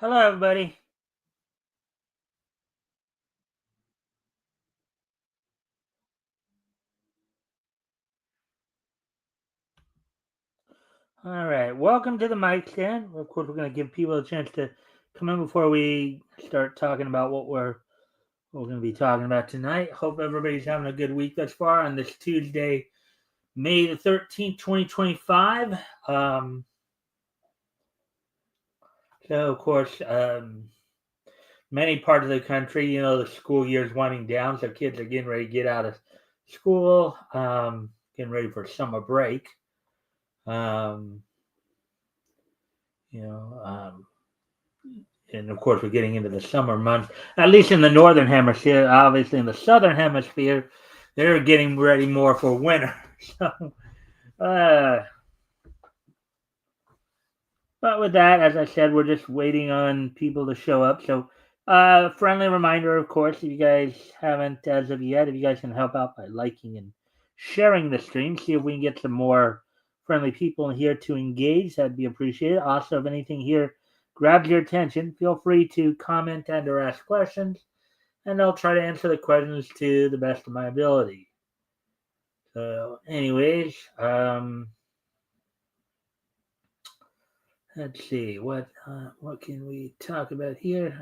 Hello, everybody. All right, welcome to the Mikestand. Of course, we're going to give people a chance to come in before we start talking about what we're going to be talking about tonight. Hope everybody's having a good week thus far on this Tuesday, May the 13th, 2025. So, of course, many parts of the country, the school year is winding down, so kids are getting ready to get out of school, getting ready for summer break. Um, you know, um, and of course we're getting into the summer months. At least in the northern hemisphere, obviously in the southern hemisphere, they're getting ready more for winter. So, uh, but with that, as I said, we're just waiting on people to show up. So, friendly reminder, of course, if you guys haven't as of yet, if you guys can help out by liking and sharing the stream, see if we can get some more friendly people in here to engage. That'd be appreciated. Also, if anything here grabs your attention, feel free to comment and or ask questions, and I'll try to answer the questions to the best of my ability. So, anyways, let's see what can we talk about here.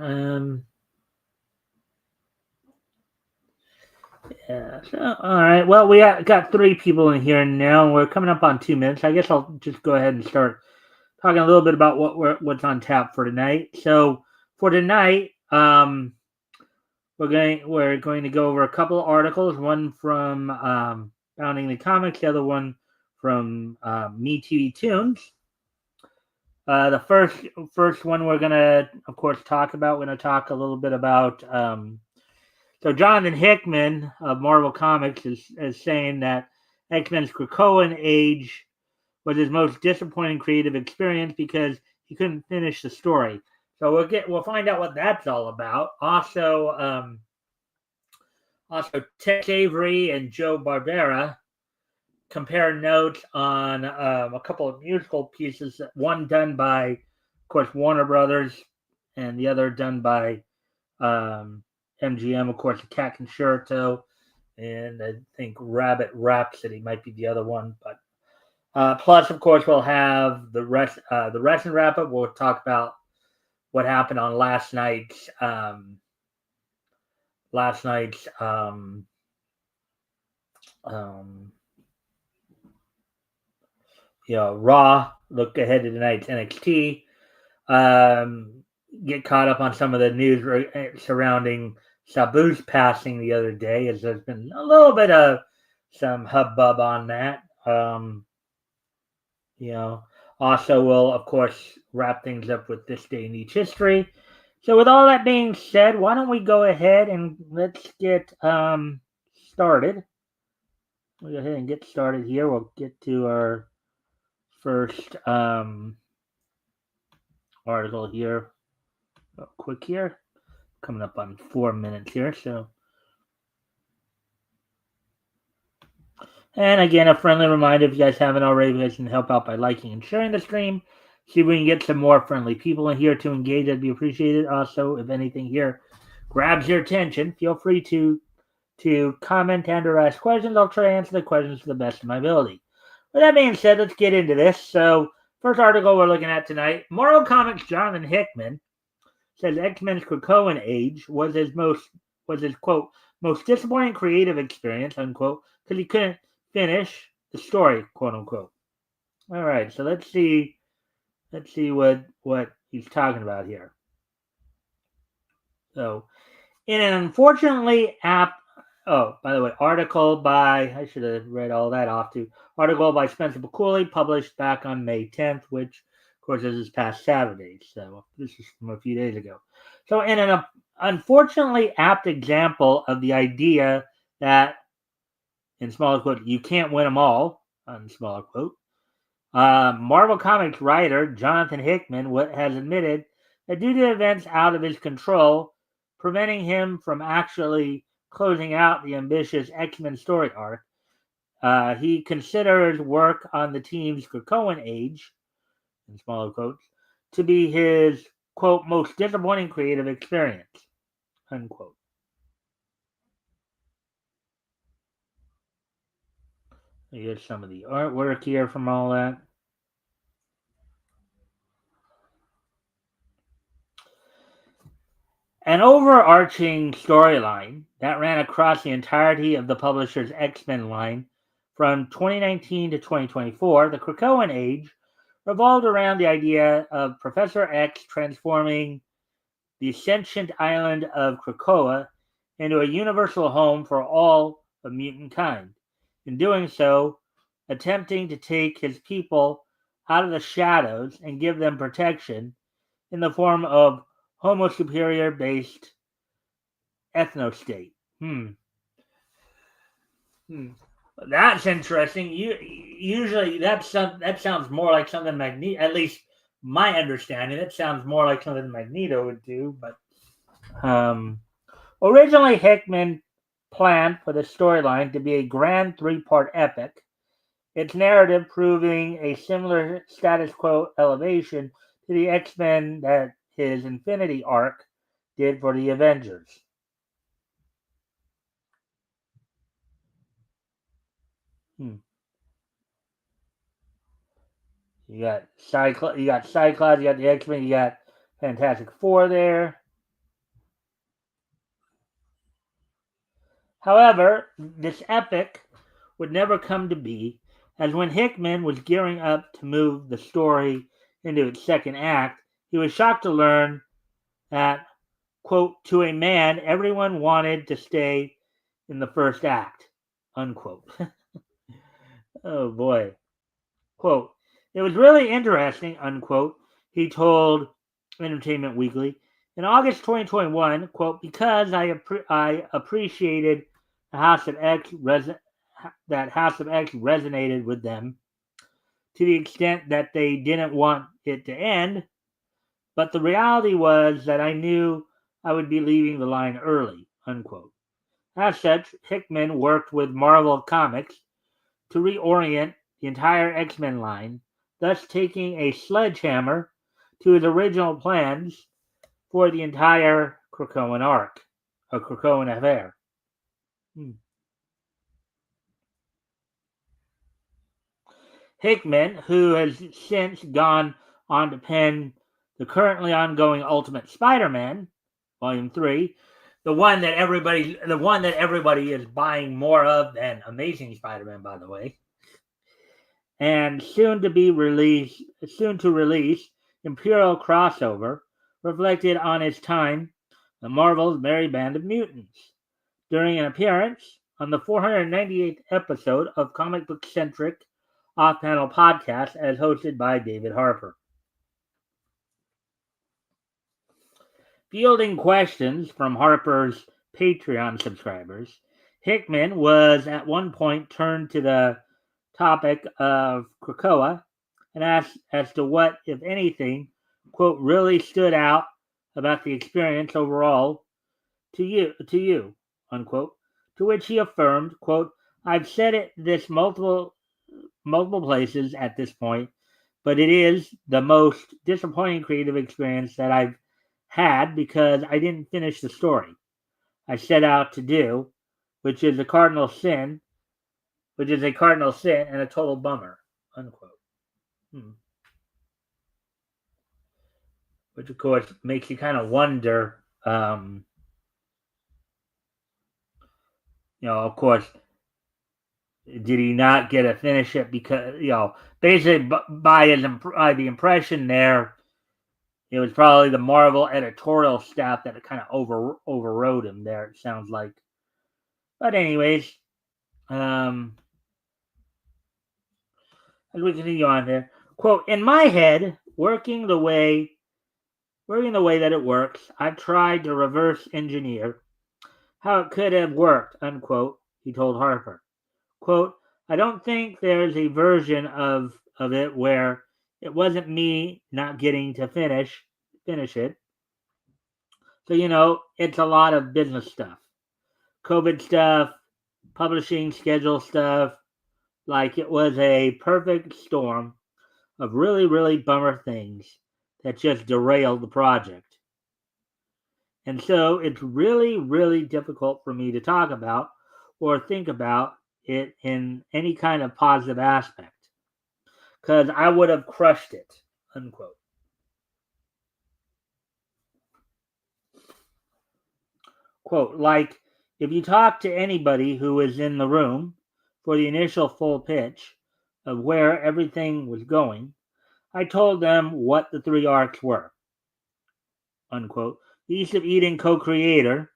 Yeah. So, all right. Well, we got three people in here now, and we're coming up on 2 minutes. I guess I'll just go ahead and start talking a little bit about what's on tap for tonight. So for tonight, we're going to go over a couple of articles. One from Bounding the Comics, the other one from Me TV Tunes. The first one we're gonna, of course, talk about. We're gonna talk a little bit about. So Jonathan Hickman of Marvel Comics is saying that X-Men's Krakoan age was his most disappointing creative experience because he couldn't finish the story. So we'll find out what that's all about. Also Tex Avery and Joe Barbera compare notes on a couple of musical pieces. One done by, of course, Warner Brothers, and the other done by MGM, of course, the Cat Concerto, and I think Rabbit Rhapsody might be the other one. But plus, of course, we'll have the rest and wrap up. We'll talk about what happened on last night's um, Raw. Look ahead to tonight's NXT. Get caught up on some of the news surrounding Sabu's passing the other day, as there's been a little bit of some hubbub on that. You know, also we'll of course wrap things up with this day in each history. So with all that being said, why don't we go ahead and let's get started. We'll go ahead and get started here. We'll get to our first article here real quick here. Coming up on 4 minutes here, so. And again, a friendly reminder, if you guys haven't already, you guys can help out by liking and sharing the stream. See if we can get some more friendly people in here to engage. That'd be appreciated. Also, if anything here grabs your attention, feel free to comment and or ask questions. I'll try to answer the questions to the best of my ability. With that being said, let's get into this. So, first article we're looking at tonight, Marvel Comics' Jonathan Hickman says X-Men's Krakoan age was his quote most disappointing creative experience unquote because he couldn't finish the story quote unquote. All right, so let's see what he's talking about here. So, in an unfortunately apt by the way, article by I should have read all that off too. Article by Spencer McCooley, published back on May 10th, which of course this is past Saturday, so this is from a few days ago. So, in an unfortunately apt example of the idea that, in smaller quote, you can't win them all, on smaller quote, Marvel Comics writer Jonathan Hickman has admitted that due to events out of his control, preventing him from actually closing out the ambitious X-Men story arc, he considers work on the team's Krakoan age, in smaller quotes, to be his quote, most disappointing creative experience, unquote. Here's some of the artwork here from all that. An overarching storyline that ran across the entirety of the publisher's X-Men line from 2019 to 2024, the Krakoan Age, revolved around the idea of Professor X transforming the sentient island of Krakoa into a universal home for all of mutant kind. In doing so, attempting to take his people out of the shadows and give them protection in the form of Homo superior based ethnostate. Hmm. That's interesting. Usually that sounds more like something Magneto. At least my understanding, it sounds more like something Magneto would do. But originally Hickman planned for the storyline to be a grand three-part epic. Its narrative proving a similar status quo elevation to the X-Men that his Infinity arc did for the Avengers. Hmm. You got Cyclops, you got the X-Men, you got Fantastic Four there. However, this epic would never come to be, as when Hickman was gearing up to move the story into its second act, he was shocked to learn that, quote, to a man, everyone wanted to stay in the first act, unquote. Oh boy. Quote, it was really interesting, unquote, he told Entertainment Weekly. In August 2021, quote, because I appreciated the House of X that House of X resonated with them to the extent that they didn't want it to end, but the reality was that I knew I would be leaving the line early, unquote. As such, Hickman worked with Marvel Comics to reorient the entire X-Men line, thus taking a sledgehammer to his original plans for the entire Krakoan arc, a Krakoan affair. Hickman, who has since gone on to pen the currently ongoing Ultimate Spider-Man, Volume 3, the one that everybody is buying more of than Amazing Spider-Man, by the way, and soon to release Imperial Crossover, reflected on its time, the Marvel's Merry Band of Mutants, during an appearance on the 498th episode of Comic Book Centric Off-Panel Podcast as hosted by David Harper. Fielding questions from Harper's Patreon subscribers, Hickman was at one point turned to the topic of Krakoa and asked as to what, if anything, quote, really stood out about the experience overall to you, unquote. To which he affirmed, quote, I've said this multiple places at this point, but it is the most disappointing creative experience that I've had because I didn't finish the story I set out to do, which is a cardinal sin, and a total bummer, unquote. Which of course makes you kind of wonder, of course, did he not get to finish it because, basically by the impression there, it was probably the Marvel editorial staff that kind of overrode him there, it sounds like. But anyways, as we continue on here, quote, in my head, working the way that it works, I've tried to reverse engineer how it could have worked, unquote, he told Harper. Quote, I don't think there's a version of it where it wasn't me not getting to finish it. So, it's a lot of business stuff. COVID stuff, publishing schedule stuff. Like it was a perfect storm of really, really bummer things that just derailed the project. And so it's really, really difficult for me to talk about or think about it in any kind of positive aspect because I would have crushed it, unquote. Quote, like if you talk to anybody who was in the room for the initial full pitch of where everything was going, I told them what the three arcs were, unquote. The East of Eden co-creator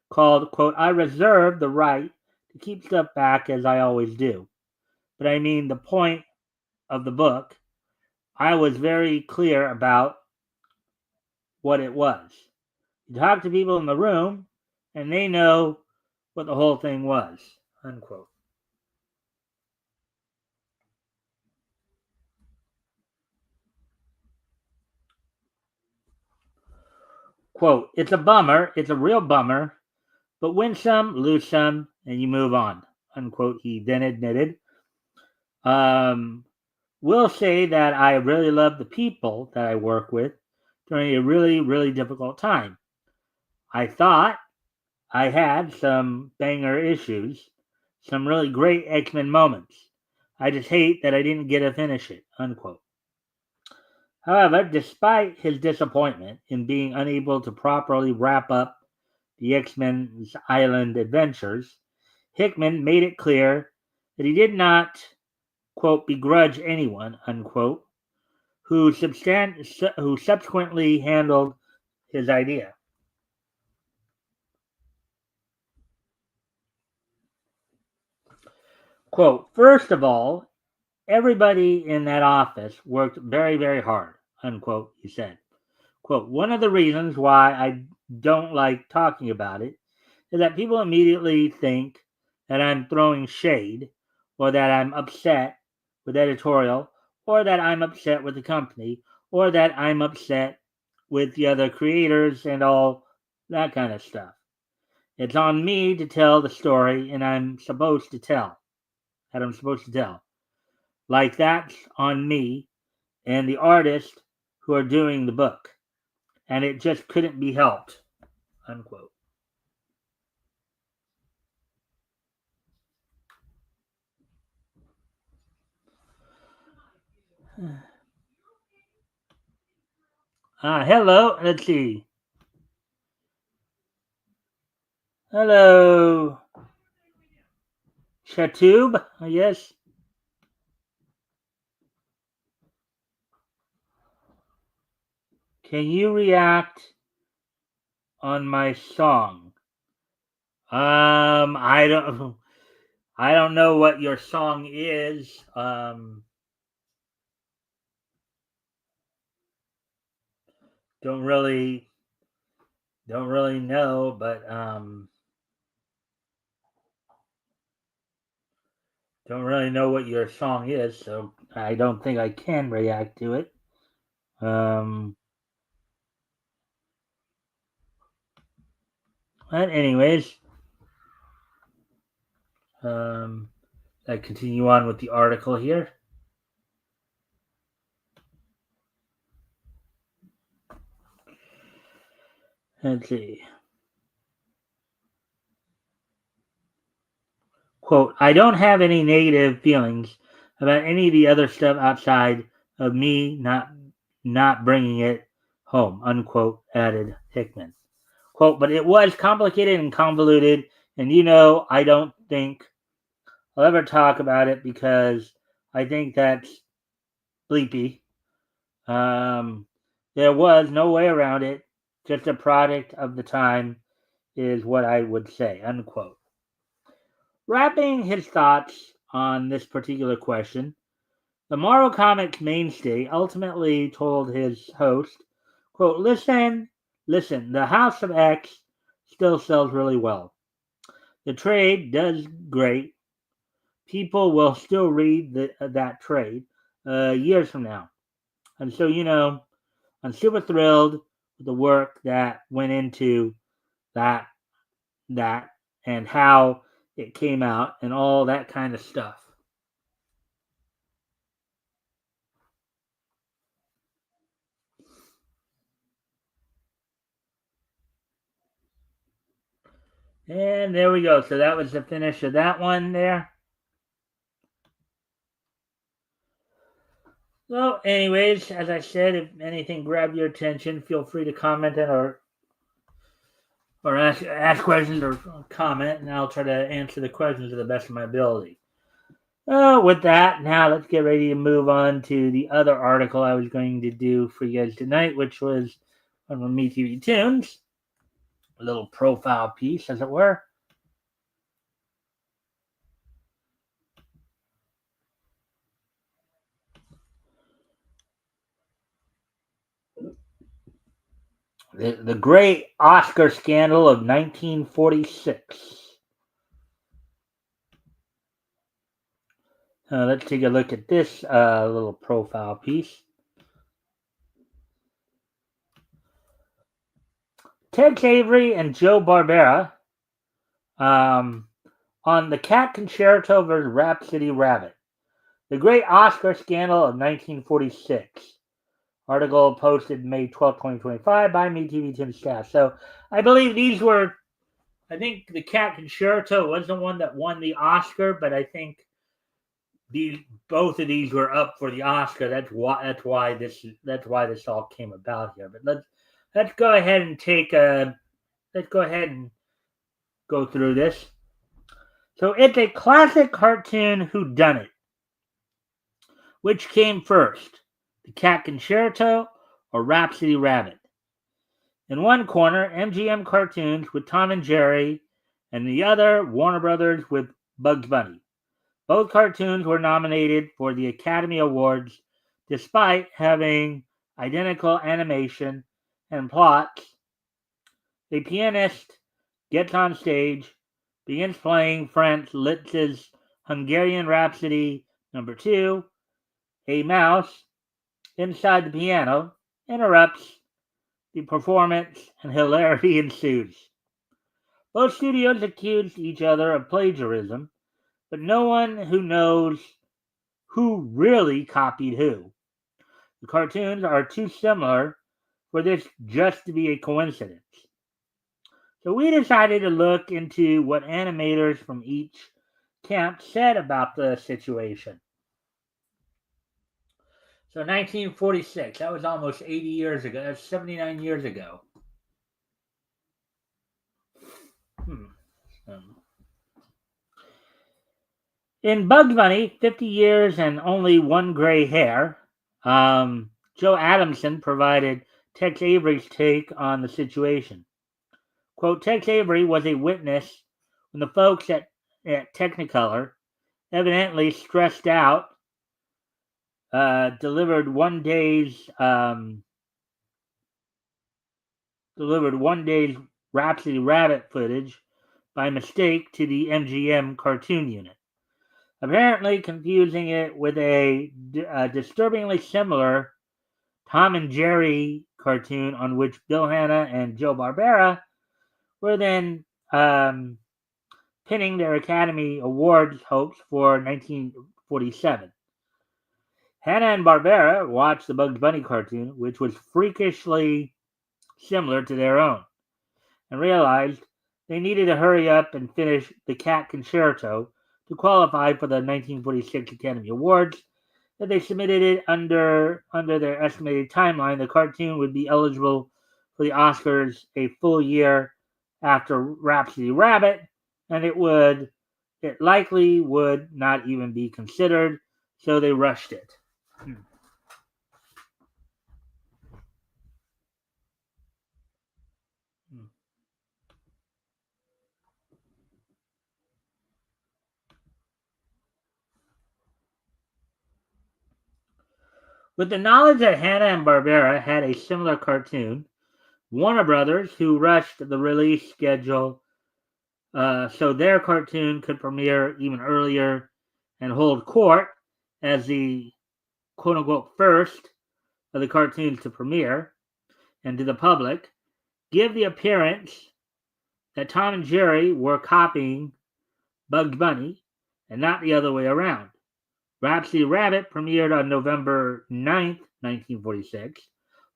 called, quote, I reserve the right to keep stuff back as I always do. But I mean the point of the book, I was very clear about what it was. You talk to people in the room and they know what the whole thing was, unquote. Quote, it's a bummer, it's a real bummer, but win some, lose some, and you move on, unquote, he then admitted. Um, will say that I really love the people that I work with during a really, really difficult time. I thought I had some banger issues, some really great X-Men moments. I just hate that I didn't get to finish it, unquote. However, despite his disappointment in being unable to properly wrap up the X-Men's island adventures, Hickman made it clear that he did not, quote, begrudge anyone, unquote, who subsequently handled his idea. Quote, first of all, everybody in that office worked very, very hard, unquote, he said. Quote, one of the reasons why I don't like talking about it is that people immediately think that I'm throwing shade or that I'm upset with editorial or that I'm upset with the company or that I'm upset with the other creators and all that kind of stuff. It's on me to tell the story and I'm supposed to tell. Like that's on me and the artist who are doing the book. And it just couldn't be helped, unquote. Hello, let's see. Hello, Chatube, yes. Can you react on my song? I don't, I don't know what your song is. Don't really, don't really know, but don't really know what your song is, so I don't think I can react to it. Um, but anyways, um, I continue on with the article here. Let's see. Quote, I don't have any negative feelings about any of the other stuff outside of me not bringing it home, unquote, added Hickman. Quote, but it was complicated and convoluted, and I don't think I'll ever talk about it because I think that's bleepy. Um, there was no way around it, just a product of the time is what I would say, unquote. Wrapping his thoughts on this particular question, the Marvel Comics mainstay ultimately told his host, quote, listen, the House of X still sells really well. The trade does great. People will still read that trade years from now. And so, I'm super thrilled with the work that went into that, that, and how it came out and all that kind of stuff. And there we go. So that was the finish of that one there. So, anyways, as I said, if anything grabbed your attention, feel free to comment it or ask questions or comment, and I'll try to answer the questions to the best of my ability. With that, now let's get ready to move on to the other article I was going to do for you guys tonight, which was on MeTV Tunes, a little profile piece, as it were. The great Oscar scandal of 1946. Let's take a look at this little profile piece. Ted Avery and Joe Barbera on the Cat Concerto vs. Rhapsody Rabbit. The Great Oscar Scandal of 1946. Article posted May 12, 2025 by MeTV Team staff. So I believe these were, I think the Cat Concerto was the one that won the Oscar, but I think both of these were up for the Oscar. That's why this all came about here. But let's go ahead and go through this. So it's a classic cartoon whodunit. Which came first, the Cat Concerto or Rhapsody Rabbit? In one corner, MGM cartoons with Tom and Jerry, and the other, Warner Brothers with Bugs Bunny. Both cartoons were nominated for the Academy Awards despite having identical animation and plots. A pianist gets on stage, begins playing Franz Liszt's Hungarian Rhapsody No. 2. A mouse inside the piano interrupts the performance and hilarity ensues. Both studios accused each other of plagiarism, but no one who knows who really copied who. The cartoons are too similar for this just to be a coincidence. So we decided to look into what animators from each camp said about the situation. So 1946, that was almost 80 years ago. That's 79 years ago. In Bugs Bunny, 50 years and only one gray hair, Joe Adamson provided Tex Avery's take on the situation. Quote, Tex Avery was a witness when the folks at Technicolor, evidently stressed out, delivered one day's Rhapsody Rabbit footage by mistake to the MGM cartoon unit, apparently confusing it with a disturbingly similar Tom and Jerry cartoon on which Bill Hanna and Joe Barbera were then pinning their Academy Awards hopes for 1947. Hanna and Barbera watched the Bugs Bunny cartoon, which was freakishly similar to their own, and realized they needed to hurry up and finish the Cat Concerto to qualify for the 1946 Academy Awards. If they submitted it under their estimated timeline, the cartoon would be eligible for the Oscars a full year after Rhapsody Rabbit, and it likely would not even be considered, so they rushed it. With the knowledge that Hanna-Barbera had a similar cartoon, Warner Brothers, who rushed the release schedule so their cartoon could premiere even earlier and hold court as the quote-unquote first of the cartoons to premiere and to the public, give the appearance that Tom and Jerry were copying Bugs Bunny and not the other way around. Rhapsody Rabbit premiered on November 9th, 1946,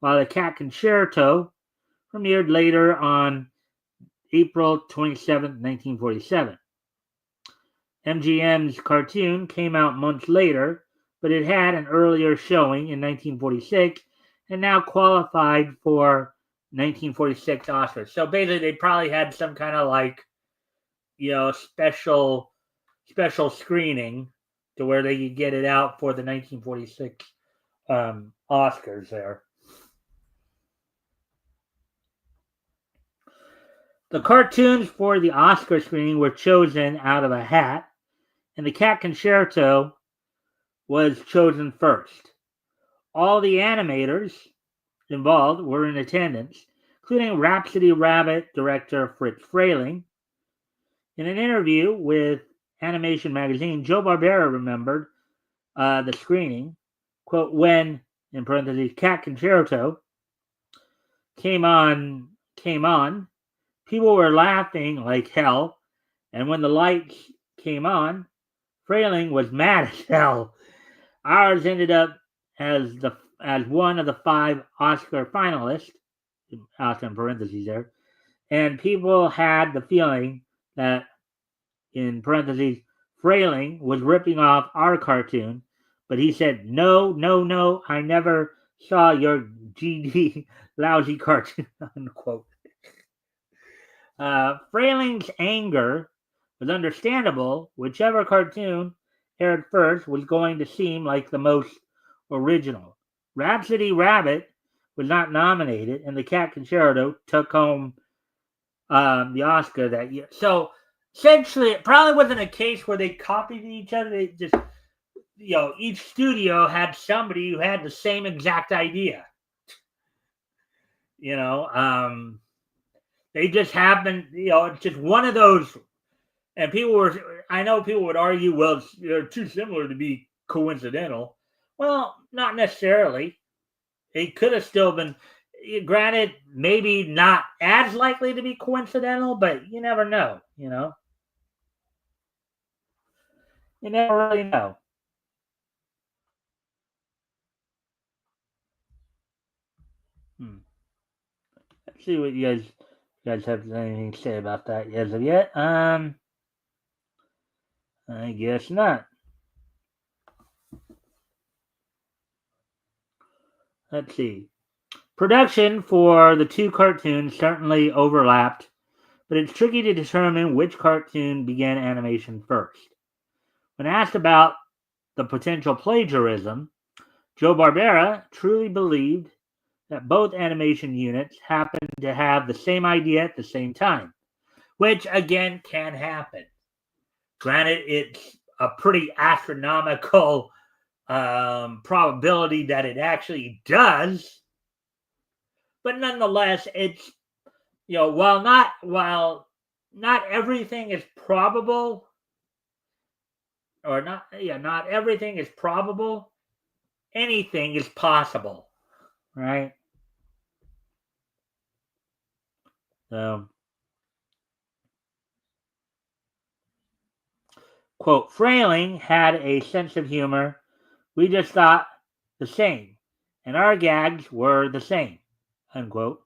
while the Cat Concerto premiered later on April 27, 1947. MGM's cartoon came out months later, but it had an earlier showing in 1946 and now qualified for 1946 Oscars. So basically, they probably had some kind of special screening to where they could get it out for the 1946 Oscars there. The cartoons for the Oscar screening were chosen out of a hat, and the Cat Concerto was chosen first. All the animators involved were in attendance, including Rhapsody Rabbit director Fritz Frayling. In an interview with Animation Magazine, Joe Barbera remembered the screening. Quote, when, in parentheses, Cat Concerto came on, people were laughing like hell, and when the lights came on, Frayling was mad as hell. Ours ended up as one of the 5 Oscar finalists, Oscar in parentheses there, and people had the feeling that, in parentheses, Frayling was ripping off our cartoon, but he said, no, I never saw your GD lousy cartoon, unquote. Frayling's anger was understandable. Whichever cartoon aired first was going to seem like the most original. Rhapsody Rabbit was not nominated, and the Cat Concerto took home the Oscar that year. So essentially, it probably wasn't a case where they copied each other. They just, each studio had somebody who had the same exact idea. They just happened, it's just one of those. And I know people would argue, well, they're too similar to be coincidental. Well, not necessarily. It could have still been, granted, maybe not as likely to be coincidental, but you never know, You never really know. Let's see what you guys have anything to say about that as of yet. I guess not. Let's see. Production for the 2 cartoons certainly overlapped, but it's tricky to determine which cartoon began animation first. When asked about the potential plagiarism, Joe Barbera truly believed that both animation units happened to have the same idea at the same time, which again can happen. Granted, it's a pretty astronomical probability that it actually does, but nonetheless, it's while not everything is probable, or not everything is probable. Anything is possible, right? So, quote, Frayling had a sense of humor. We just thought the same, and our gags were the same, unquote.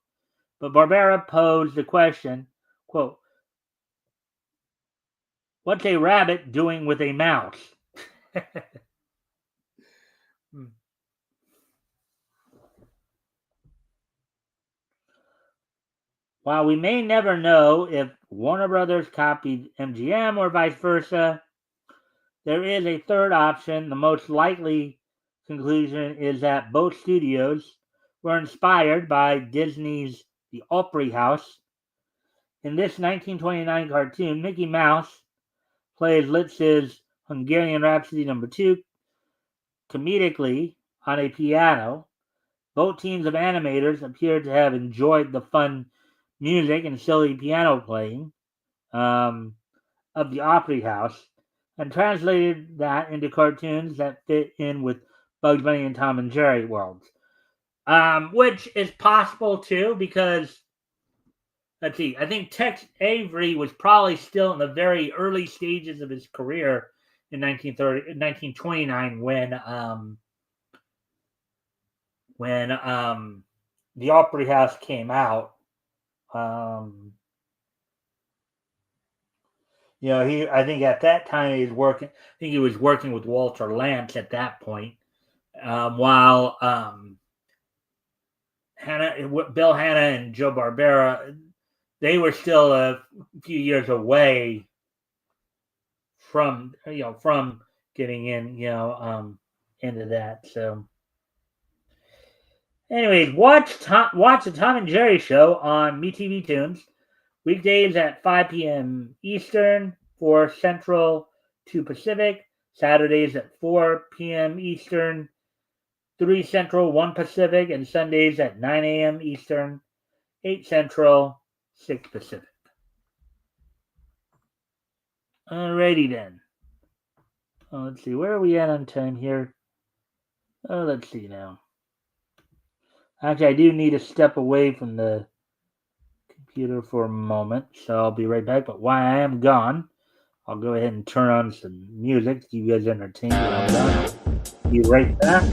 But Barbera posed the question, quote, what's a rabbit doing with a mouse? While we may never know if Warner Brothers copied MGM or vice versa, there is a third option. The most likely conclusion is that both studios were inspired by Disney's The Opry House. In this 1929 cartoon, Mickey Mouse plays Liszt's Hungarian Rhapsody No. 2 comedically on a piano. Both teams of animators appear to have enjoyed the fun music and silly piano playing of the Opry House and translated that into cartoons that fit in with Bugs Bunny and Tom and Jerry worlds. Which is possible too, because let's see, I think Tex Avery was probably still in the very early stages of his career in 1929 when the Opry House came out. I think at that time he was working. I think he was working with Walter Lantz at that point, while Bill Hanna and Joe Barbera, they were still a few years away from getting into that. So, anyways, watch the Tom and Jerry show on MeTV Tunes weekdays at 5 p.m. Eastern, 4 Central, 2 Pacific. Saturdays at 4 p.m. Eastern, 3 Central, 1 Pacific, and Sundays at 9 a.m. Eastern, 8 Central, 6 Pacific. Alrighty then. Let's see, where are we at on time here? Let's see now. Actually, I do need to step away from the computer for a moment, so I'll be right back. But while I am gone, I'll go ahead and turn on some music to keep you guys entertained when I'm done. Be right back.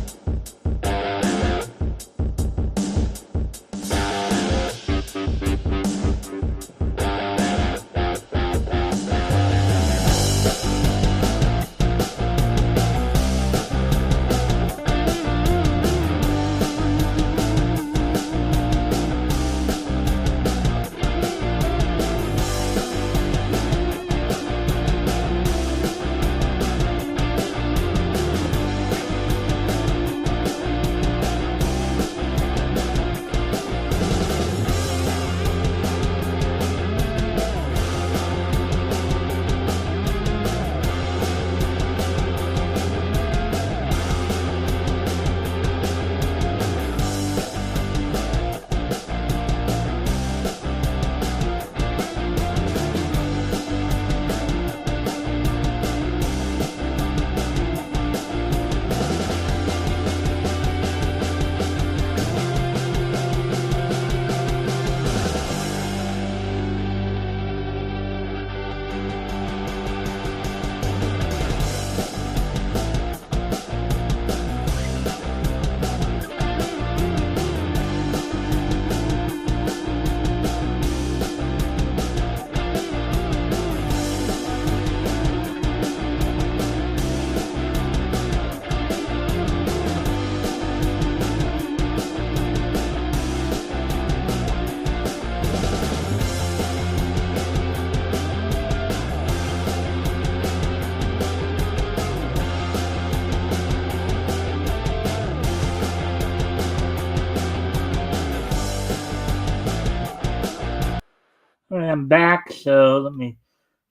I'm back, so let me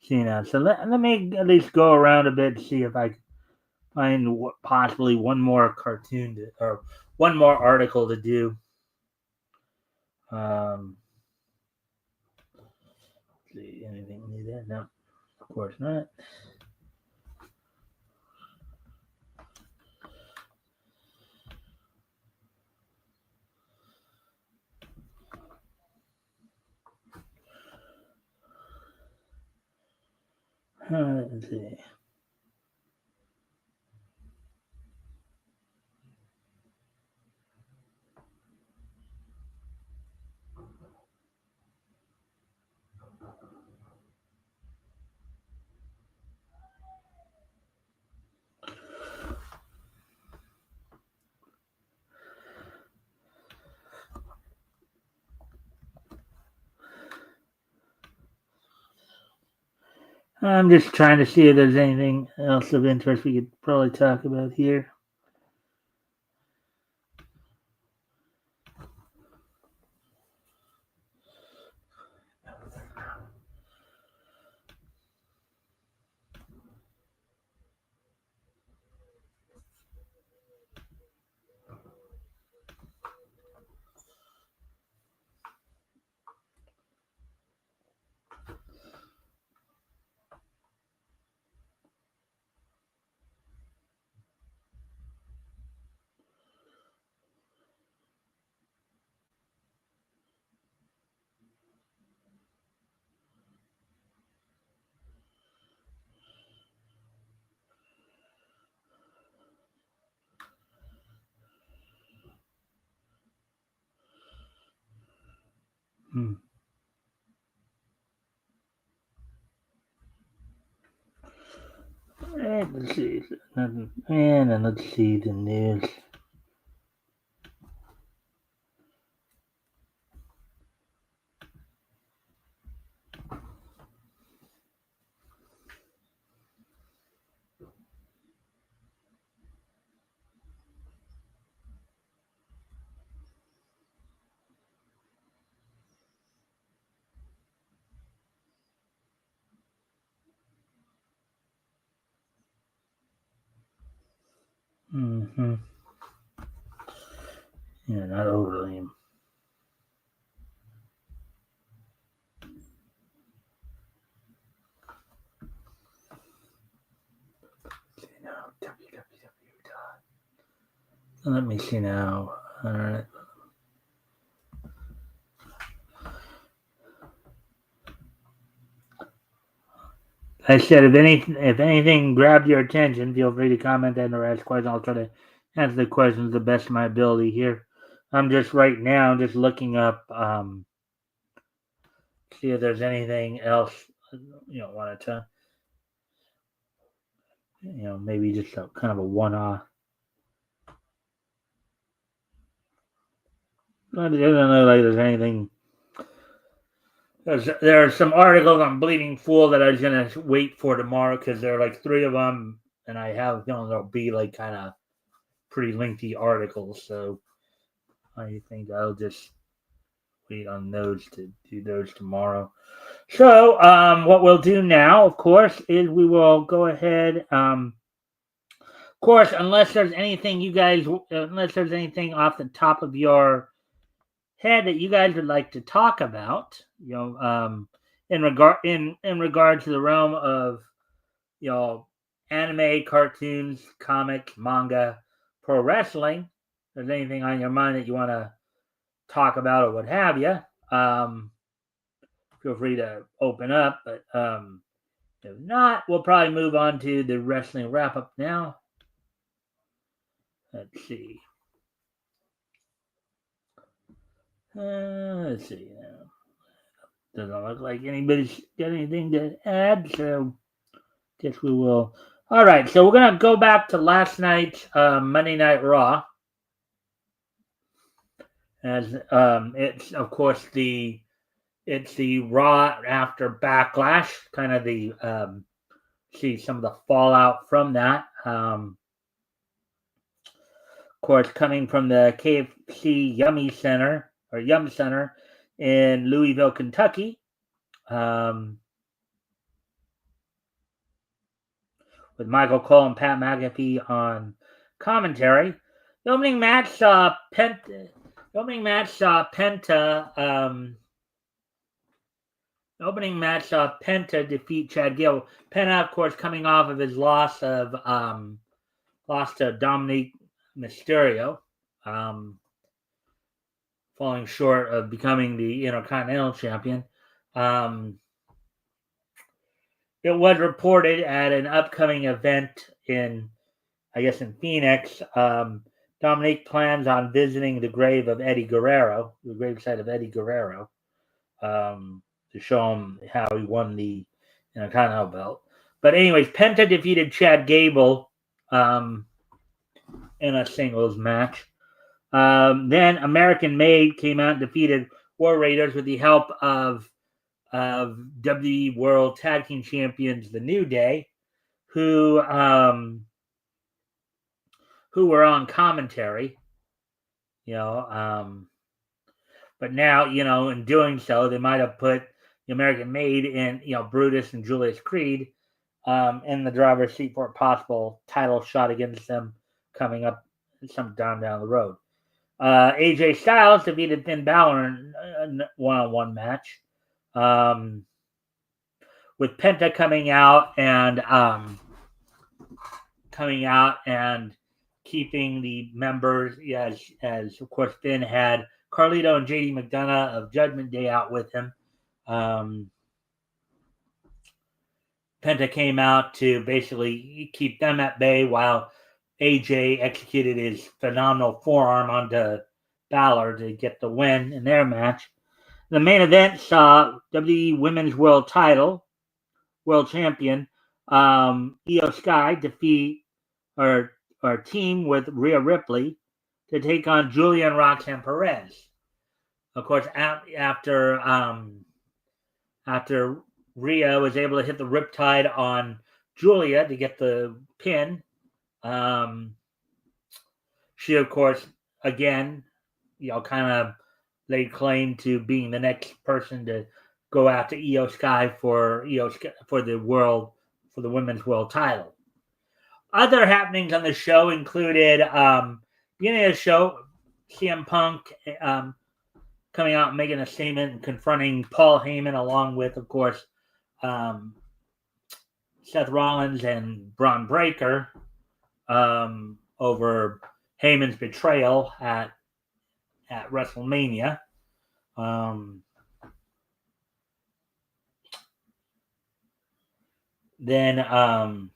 see now. So let me at least go around a bit and see if I can find possibly one more cartoon or one more article to do. See anything new there? No, of course not. Let's see. I'm just trying to see if there's anything else of interest we could probably talk about here. Hmm. right, let's see. And then let's see the news. Mm-hmm. Yeah, not overly. Let me see now. All right. I said, if anything grabbed your attention, feel free to comment and or ask questions. I'll try to answer the questions the best of my ability here. I'm just right now just looking up, see if there's anything else, wanted to, maybe just a kind of a one-off. I don't know like there's anything. There are some articles on Bleeding Fool that I was gonna wait for tomorrow because there are like 3 of them, and I have there'll be like kind of pretty lengthy articles, so I think I'll just wait on those to do those tomorrow. So what we'll do now, of course, is we will go ahead. Of course, unless there's anything unless there's anything off the top of your head that you guys would like to talk about, in regard to the realm of anime, cartoons, comics, manga, pro wrestling. If there's anything on your mind that you want to talk about or what have you, feel free to open up. But if not, we'll probably move on to the wrestling wrap up now. Let's see. Let's see. Doesn't look like anybody's got anything to add, so guess we will. All right, so we're gonna go back to last night's Monday Night Raw, as it's of course it's the Raw after Backlash, kind of the see some of the fallout from that. Of course, coming from the KFC Yum Center in Louisville, Kentucky. With Michael Cole and Pat McAfee on commentary. The opening match saw Penta. The opening match saw Penta defeat Chad Gable. Penta, of course, coming off of his loss to Dominic Mysterio, falling short of becoming the Intercontinental Champion. It was reported at an upcoming event in Phoenix. Dominic plans on visiting the grave of Eddie Guerrero, the gravesite of Eddie Guerrero, to show him how he won the Intercontinental belt. But anyways, Penta defeated Chad Gable in a singles match. Then American Made came out and defeated War Raiders with the help of WWE World Tag Team Champions, The New Day, who were on commentary, but now, in doing so, they might have put the American Made in, Brutus and Julius Creed in the driver's seat for a possible title shot against them coming up sometime down the road. AJ Styles defeated Finn Balor in a one-on-one match. With Penta coming out and keeping the members, as of course Finn had Carlito and JD McDonough of Judgment Day out with him. Penta came out to basically keep them at bay while AJ executed his phenomenal forearm onto Balor to get the win in their match. The main event saw WWE Women's World Champion Io Sky defeat or team with Rhea Ripley to take on Julia and Roxanne Perez. Of course, after Rhea was able to hit the Riptide on Julia to get the pin, she, of course, again, kind of laid claim to being the next person to go after Io Sky for the women's world title. Other happenings on the show included beginning of the show, CM Punk coming out and making a statement and confronting Paul Heyman, along with, of course, Seth Rollins and Braun Breaker over Heyman's betrayal at WrestleMania. Then,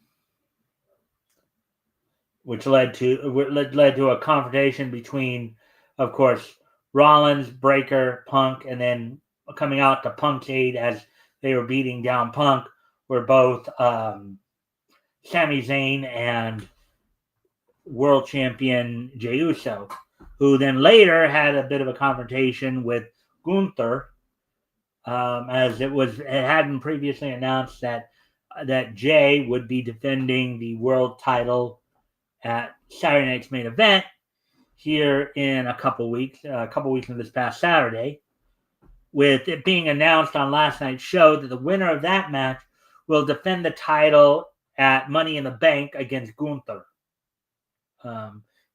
which led to a confrontation between, of course, Rollins, Breaker, Punk, and then coming out to Punk's aid as they were beating down Punk were both Sami Zayn and world champion Jey Uso, who then later had a bit of a confrontation with Gunther, as it had been previously announced that Jey would be defending the world title at Saturday Night's Main Event here in a couple weeks from this past Saturday, with it being announced on last night's show that the winner of that match will defend the title at Money in the Bank against Gunther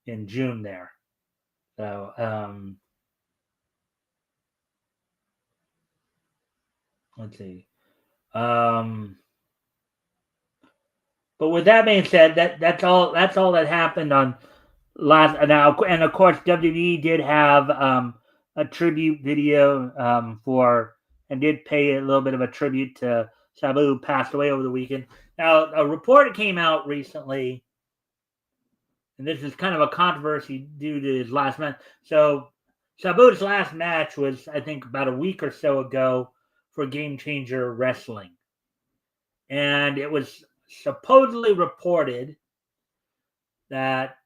in June there. So, let's see. But with that being said, that's all that happened on last now. And of course, WWE did have a tribute video for, and did pay a little bit of a tribute to Sabu, who passed away over the weekend. Now, a report came out recently, and this is kind of a controversy due to his last match. So, Sabu's last match was, I think, about a week or so ago for Game Changer Wrestling. And it was supposedly reported that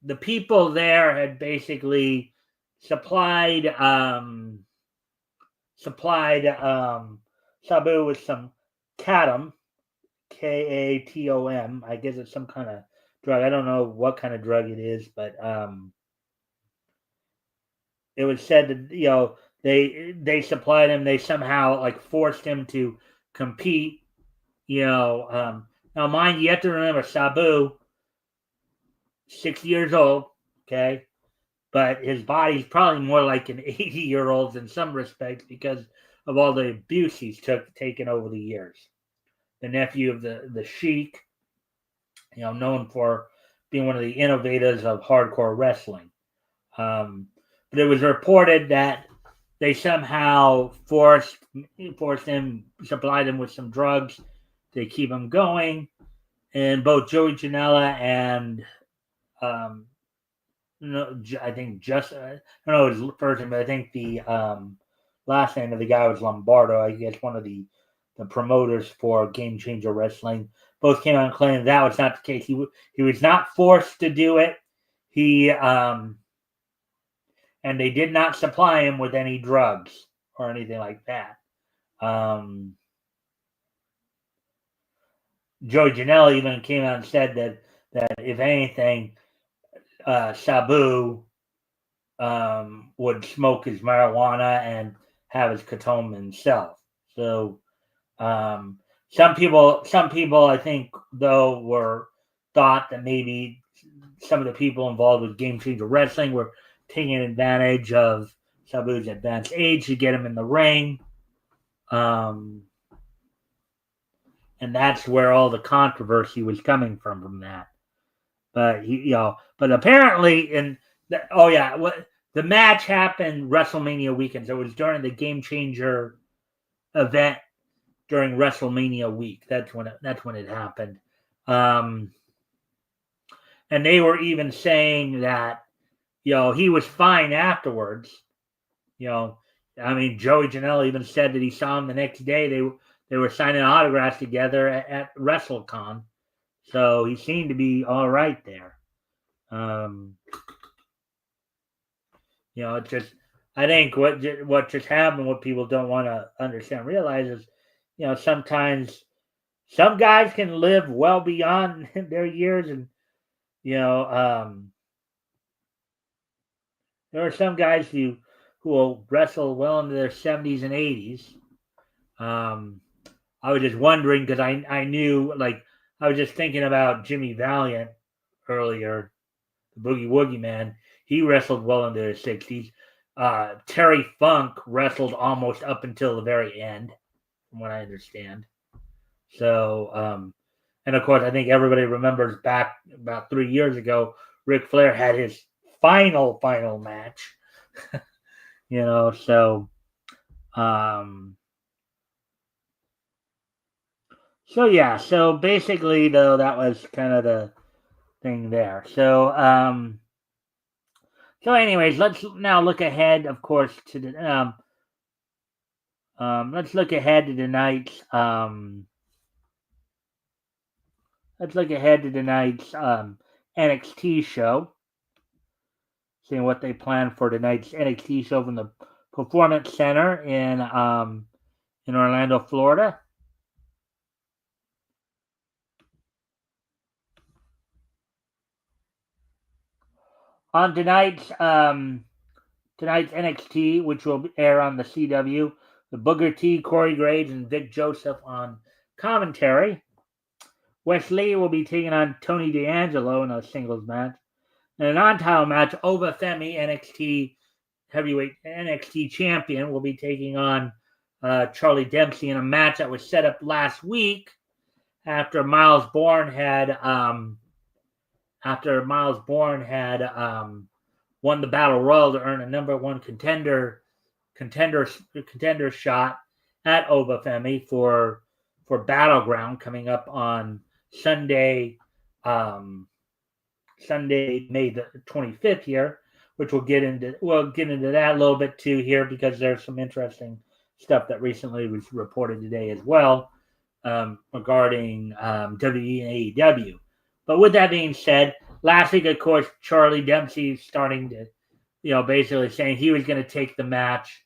the people there had basically supplied Sabu with some Katom, Katom. I guess it's some kind of drug. I don't know what kind of drug it is, but it was said that they supplied him. They somehow forced him to compete. Now mind you have to remember Sabu, 6 years old, okay, but his body's probably more like an 80-year-old in some respects because of all the abuse he's taken over the years. The nephew of the Sheik, known for being one of the innovators of hardcore wrestling. But it was reported that they somehow forced him, supplied him with some drugs to keep him going. And both Joey Janela and I think I don't know his first name, but I think the last name of the guy was Lombardo. I guess one of the promoters for Game Changer Wrestling. Both came out and claimed that was not the case. He was not forced to do it. He and they did not supply him with any drugs or anything like that. Joey Janela even came out and said that if anything, Sabu would smoke his marijuana and have his Katom himself. So some people I think though thought that maybe some of the people involved with Game Changer Wrestling were taking advantage of Sabu's advanced age to get him in the ring. And that's where all the controversy was coming from that. But but apparently the match happened WrestleMania weekend. So it was during the Game Changer event during WrestleMania week. That's when it happened. And they were even saying that he was fine afterwards. I mean, Joey Janela even said that he saw him the next day. they were signing autographs together at WrestleCon. So he seemed to be all right there. It's just, I think what just happened, what people don't want to understand, realize is, sometimes some guys can live well beyond their years, and there are some guys who will wrestle well into their 70s and 80s. I was just wondering because I knew, like, I was just thinking about Jimmy Valiant earlier, the Boogie Woogie Man. He wrestled well into his 60s. Terry Funk wrestled almost up until the very end, from what I understand. So, and of course, I think everybody remembers back about 3 years ago, Ric Flair had his final match. So yeah, so basically though, that was kind of the thing there. So anyways, let's now look ahead, of course, to the let's look ahead to tonight's NXT show. Seeing what they plan for tonight's NXT show from the Performance Center in Orlando, Florida. On tonight's NXT, which will air on the CW, the Booker T, Corey Graves, and Vic Joseph on commentary. Wes Lee will be taking on Tony D'Angelo in a singles match. In a non-title match, Oba Femi, NXT heavyweight NXT champion, will be taking on Charlie Dempsey in a match that was set up last week after Miles Bourne had won the Battle Royal to earn a number one contender shot at Oba Femi for Battleground coming up on Sunday, May the 25th here, which we'll get into that a little bit too here, because there's some interesting stuff that recently was reported today as well regarding WWE and AEW. But with that being said, last week, of course, Charlie Dempsey starting to, basically saying he was going to take the match,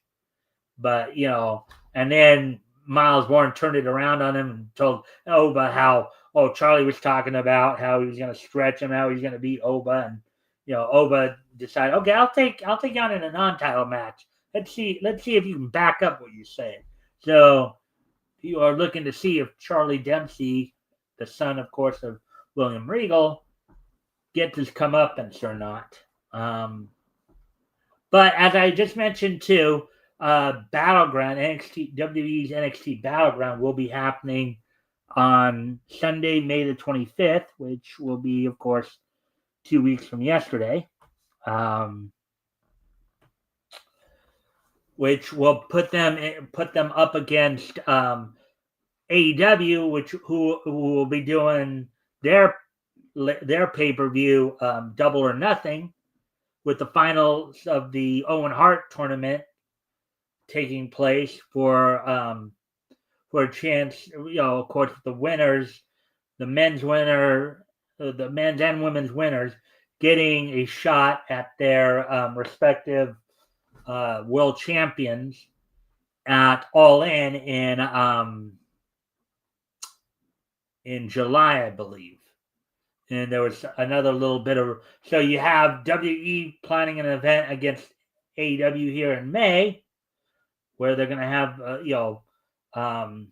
but, and then Miles Bourne turned it around on him and told Oba how, Charlie was talking about how he was going to stretch him, how he's going to beat Oba, and, Oba decided, okay, I'll take you on in a non-title match. Let's see if you can back up what you say. So you are looking to see if Charlie Dempsey, the son, of course, of William Regal, gets his comeuppance or not. But as I just mentioned too, Battleground, WWE's NXT Battleground will be happening on Sunday, May the 25th, which will be, of course, 2 weeks from yesterday. Which will put them up against AEW, who will be doing their pay-per-view Double or Nothing, with the finals of the Owen Hart tournament taking place for a chance, of course, the winners, the men's and women's winners, getting a shot at their respective world champions at All in July, I believe. And there was another little bit of, so you have WWE planning an event against AEW here in May, where they're going to have, and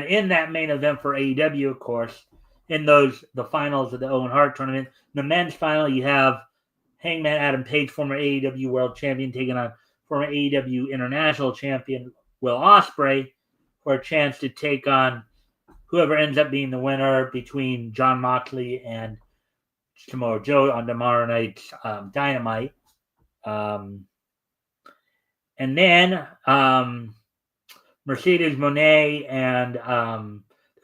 in that main event for AEW, of course, in the finals of the Owen Hart tournament, the men's final, you have Hangman Adam Page, former AEW World Champion, taking on former AEW International Champion Will Ospreay for a chance to take on whoever ends up being the winner between Jon Moxley and Samoa Joe on tomorrow night's Dynamite. And then Mercedes Moné and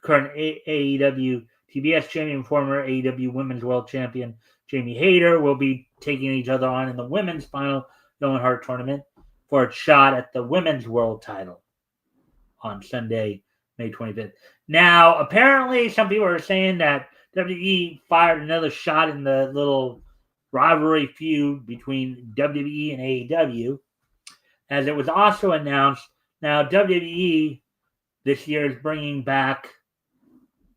current AEW TBS champion, former AEW Women's World Champion Jamie Hayter, will be taking each other on in the women's final Owen Hart tournament for a shot at the women's world title on Sunday, May 25th. Now, apparently, some people are saying that WWE fired another shot in the little rivalry feud between WWE and AEW, as it was also announced. Now, WWE this year is bringing back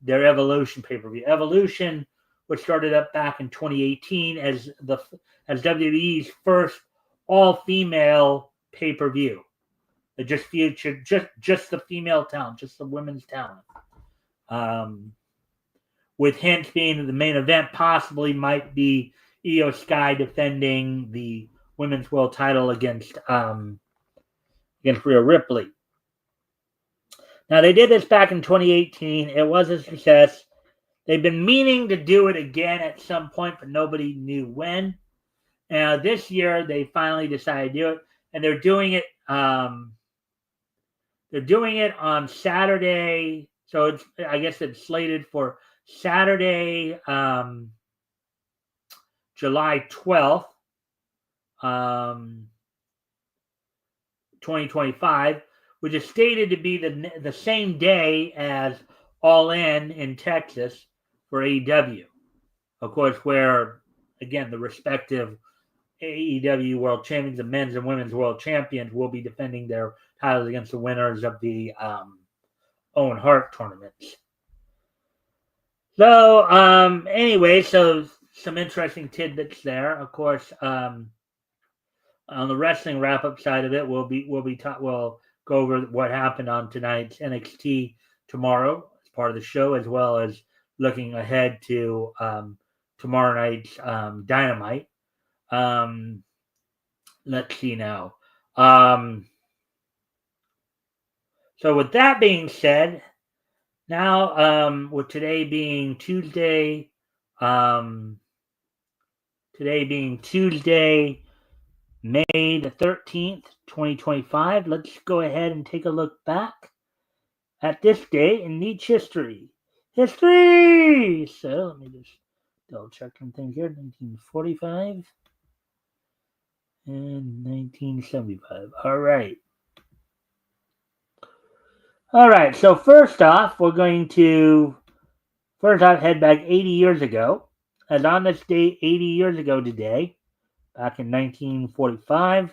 their Evolution pay-per-view. Evolution, which started up back in 2018 as WWE's first all-female pay-per-view. It just featured just the female talent, just the women's talent. With hints being the main event possibly might be Io Sky defending the women's world title against Rhea Ripley. Now, they did this back in 2018. It was a success. They've been meaning to do it again at some point, but nobody knew when. Now, this year, they finally decided to do it, and they're doing it. They're doing it on Saturday, so I guess it's slated for Saturday, July 12th, 2025, which is stated to be the same day as All In Texas for AEW. Of course, where, again, the respective AEW World Champions, the men's and women's world champions, will be defending their titles against the winners of the Owen Hart tournaments. So, anyway, so some interesting tidbits there. Of course, on the wrestling wrap-up side of it, we'll go over what happened on tonight's NXT tomorrow as part of the show, as well as looking ahead to tomorrow night's Dynamite. Let's see now. So with that being said, now with today being Tuesday, May the 13th, 2025, let's go ahead and take a look back at this day in Nietzsche history. So let me just double check some things here. 1945 and 1975. All right. So first off, we're going to head back 80 years ago. As on this date, 80 years ago today, back in 1945.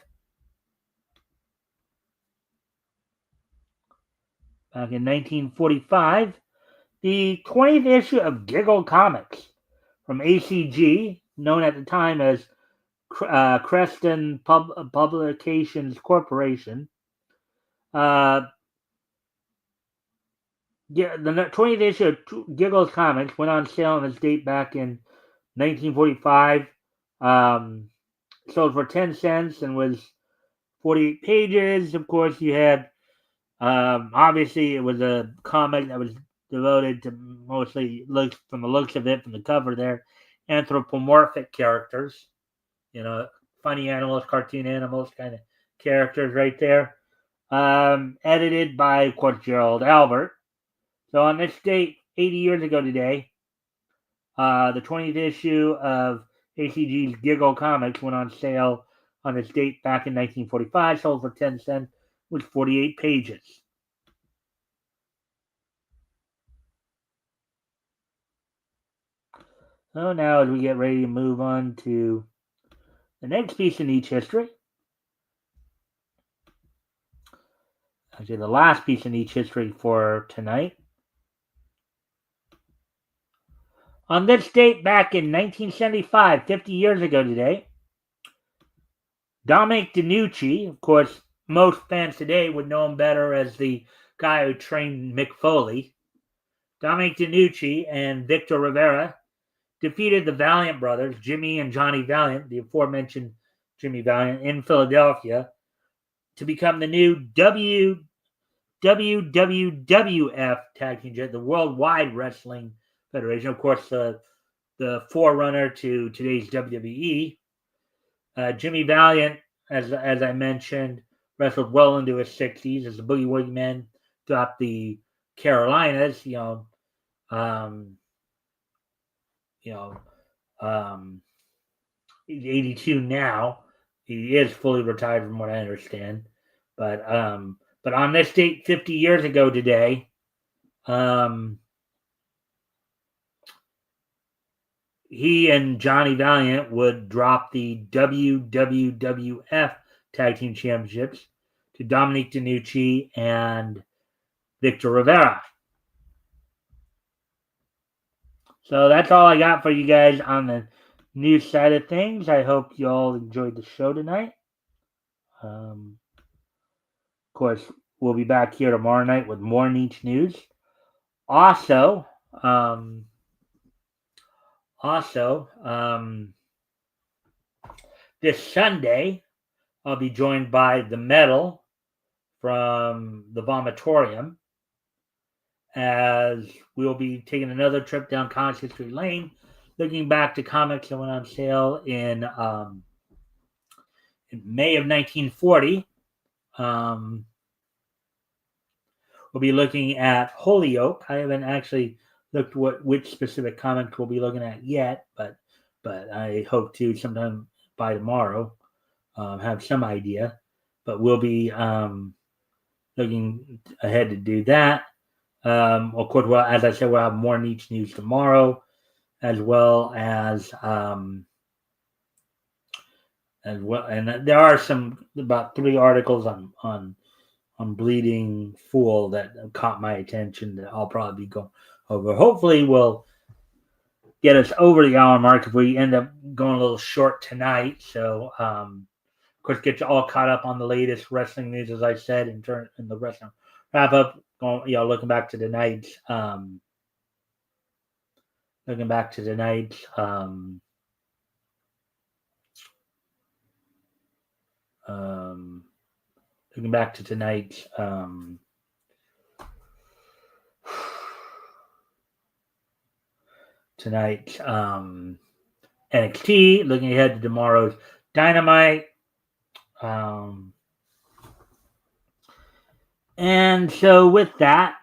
Back in 1945, the 20th issue of Giggle Comics from ACG, known at the time as Creston Publications Corporation. The 20th issue of Giggles Comics went on sale on its date back in 1945. Sold for 10 cents and was 48 pages. Of course, you had, obviously, it was a comic that was devoted to mostly, from the looks of it, from the cover there, anthropomorphic characters. Funny animals, cartoon animals kind of characters right there. Edited by, of course, Gerald Albert. So on this date, 80 years ago today, the 20th issue of ACG's Giggle Comics went on sale on its date back in 1945, sold for 10 cents, with 48 pages. So now as we get ready to move on to the next piece in each history, actually the last piece in each history for tonight. On this date back in 1975, 50 years ago today, Dominic DeNucci, of course, most fans today would know him better as the guy who trained Mick Foley. Dominic DeNucci and Victor Rivera defeated the Valiant brothers, Jimmy and Johnny Valiant, the aforementioned Jimmy Valiant, in Philadelphia to become the new WWF Tag Team, the Worldwide Wrestling Federation. Of course, the forerunner to today's WWE. Jimmy Valiant, as I mentioned, wrestled well into his 60s as the Boogie Woogie Men throughout the Carolinas. He's 82 now. He is fully retired, from what I understand. But on this date, 50 years ago today, He and Johnny Valiant would drop the WWF Tag Team Championships to Dominic DeNucci and Victor Rivera. So that's all I got for you guys on the news side of things. I hope you all enjoyed the show tonight. Of course, we'll be back here tomorrow night with more Neach news. Also, this Sunday, I'll be joined by the Metal from the Vomitorium, as we'll be taking another trip down Comics History Lane, looking back to comics that went on sale in May of 1940. We'll be looking at Holyoke. I haven't actually looked which specific comic we'll be looking at yet, but I hope to sometime by tomorrow have some idea. But we'll be looking ahead to do that. Of course, well, as I said, we'll have more Neach news tomorrow, as well, and there are about 3 articles on Bleeding Fool that caught my attention that I'll probably be going over. Hopefully, we'll get us over the hour mark if we end up going a little short tonight. So, of course, get you all caught up on the latest wrestling news, as I said, in the wrestling wrap up. Looking back to tonight's looking back to tonight's NXT, looking ahead to tomorrow's Dynamite. And so with that,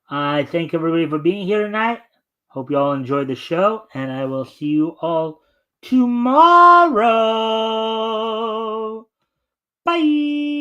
I thank everybody for being here tonight. Hope you all enjoyed the show, and I will see you all tomorrow. Bye.